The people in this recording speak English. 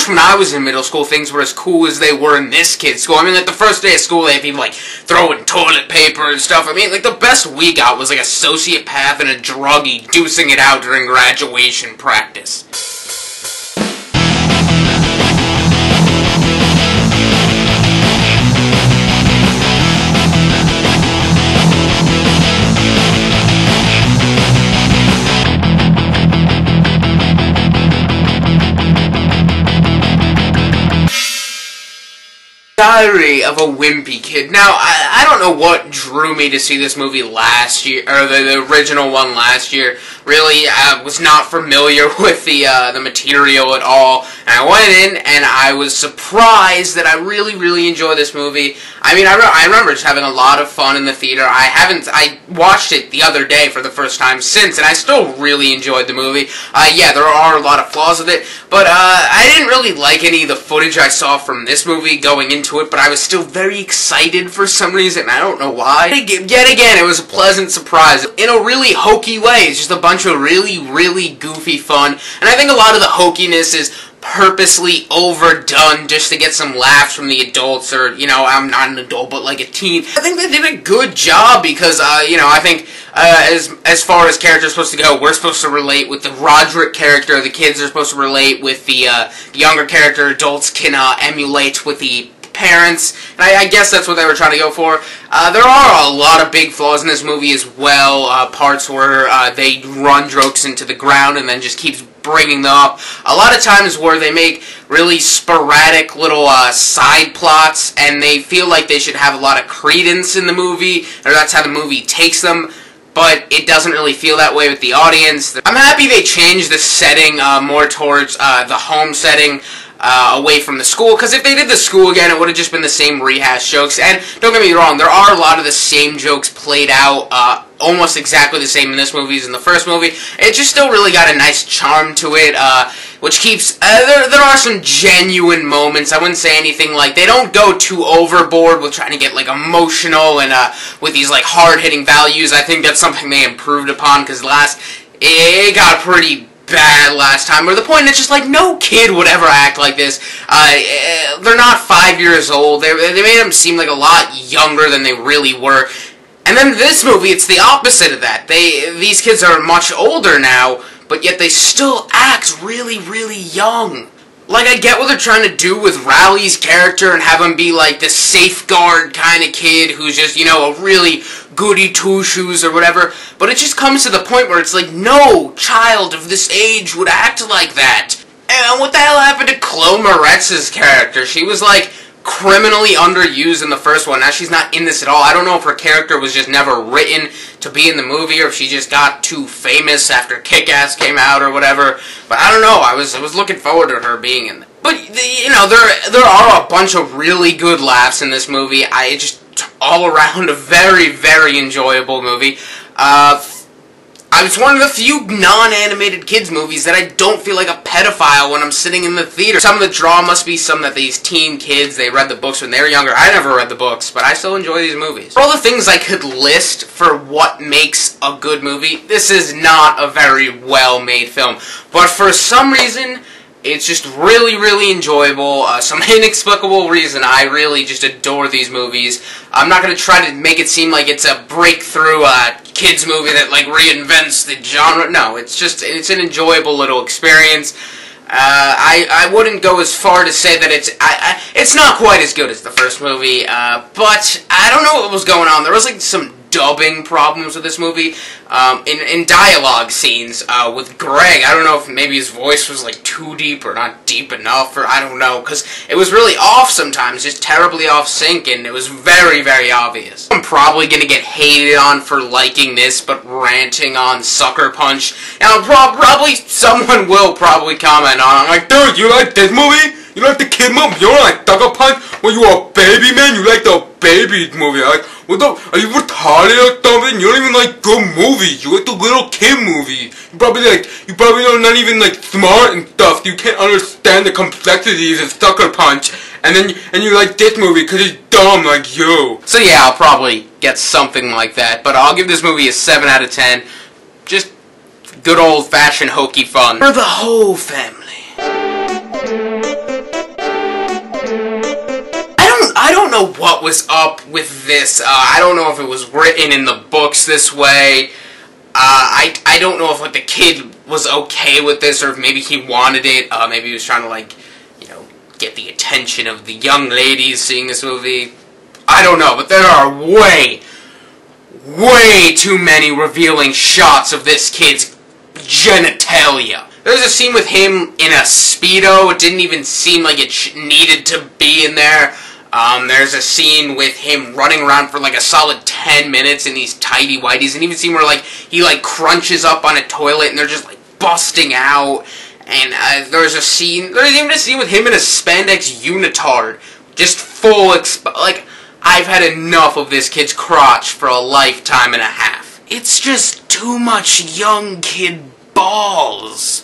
wish when I was in middle school things were as cool as they were in this kid's school. I mean, like, the first day of school, they have people, like, throwing toilet paper and stuff. I mean, like, the best we got was, like, a sociopath and a druggie deucing it out during graduation practice. Diary of a Wimpy Kid. Now, I don't know what drew me to see this movie last year, or the original one last year. Really, I was not familiar with the material at all, and I went in, and I was surprised that I really enjoyed this movie. I mean, I remember just having a lot of fun in the theater. I watched it the other day for the first time since, and I still really enjoyed the movie. Yeah, there are a lot of flaws with it, but I didn't really like any of the footage I saw from this movie going into it, but I was still very excited for some reason. I don't know why. Yet again, it was a pleasant surprise in a really hokey way. It's just a bunch of really goofy fun, and I think a lot of the hokiness is purposely overdone just to get some laughs from the adults, or, you know, I'm not an adult, but like a teen. I think they did a good job because, you know, I think as far as characters are supposed to go, we're supposed to relate with the Rodrick character, the kids are supposed to relate with the younger character, adults can emulate with the parents, and I guess that's what they were trying to go for. There are a lot of big flaws in this movie as well, parts where they run jokes into the ground and then just keeps bringing them up. A lot of times where they make really sporadic little side plots, and they feel like they should have a lot of credence in the movie, or that's how the movie takes them, but it doesn't really feel that way with the audience. I'm happy they changed the setting more towards the home setting, away from the school, because if they did the school again, it would have just been the same rehash jokes. And don't get me wrong, there are a lot of the same jokes played out, almost exactly the same in this movie as in the first movie. It just still really got a nice charm to it, which keeps, there are some genuine moments. I wouldn't say anything like, they don't go too overboard with trying to get, like, emotional and, with these, like, hard-hitting values. I think that's something they improved upon, because it got pretty bad last time, where the point is just like, no kid would ever act like this. They're not 5 years old. They made them seem like a lot younger than they really were. And then this movie, it's the opposite of that. These kids are much older now, but yet they still act really young. Like, I get what they're trying to do with Rowley's character and have him be, like, the safeguard kind of kid who's just, you know, a really goody two-shoes or whatever, but it just comes to the point where it's like, no child of this age would act like that. And what the hell happened to Chloe Moretz's character? She was, like, criminally underused in the first one. Now she's not in this at all. I don't know if her character was just never written to be in the movie, or if she just got too famous after Kick-Ass came out or whatever. But I don't know. I was looking forward to her being in there. But you know, there are a bunch of really good laughs in this movie. Just all around a very enjoyable movie. It's one of the few non-animated kids movies that I don't feel like a pedophile when I'm sitting in the theater. Some of the draw must be some that these teen kids, they read the books when they were younger. I never read the books, but I still enjoy these movies. For all the things I could list for what makes a good movie, this is not a very well-made film. But for some reason, it's just really enjoyable. Some inexplicable reason, I really just adore these movies. I'm not going to try to make it seem like it's a breakthrough kids movie that, like, reinvents the genre. No, it's an enjoyable little experience. I wouldn't go as far to say that it's not quite as good as the first movie, but I don't know what was going on. There was, like, some dubbing problems with this movie, in dialogue scenes, with Greg. I don't know if maybe his voice was, like, too deep or not deep enough, or I don't know, because it was really off sometimes, just terribly off sync, and it was very obvious. I'm probably gonna get hated on for liking this, but ranting on Sucker Punch. Now, probably someone will probably comment on it. I'm like, dude, you like this movie? You like the kid movie? You don't like Sucker Punch? When you a baby, man, you like the baby movie. Like, what the? Are you retarded or something? You don't even like good movies. You like the little kid movie. You probably are not even like smart and stuff. You can't understand the complexities of Sucker Punch. And you like this movie because it's dumb like you. So yeah, I'll probably get something like that. But I'll give this movie a 7 out of 10. Just good old-fashioned hokey fun for the whole family. know what was up with this. I don't know if it was written in the books this way. I don't know if the kid was okay with this, or if maybe he wanted it. Maybe he was trying to, like, you know, get the attention of the young ladies seeing this movie. I don't know, but there are way too many revealing shots of this kid's genitalia. There's a scene with him in a Speedo. It didn't even seem like it needed to be in there. There's a scene with him running around for like a solid 10 minutes in these tighty whities, and even a scene where like he like crunches up on a toilet and they're just like busting out. And there's even a scene with him in a spandex unitard, just full like, I've had enough of this kid's crotch for a lifetime and a half. It's just too much young kid balls.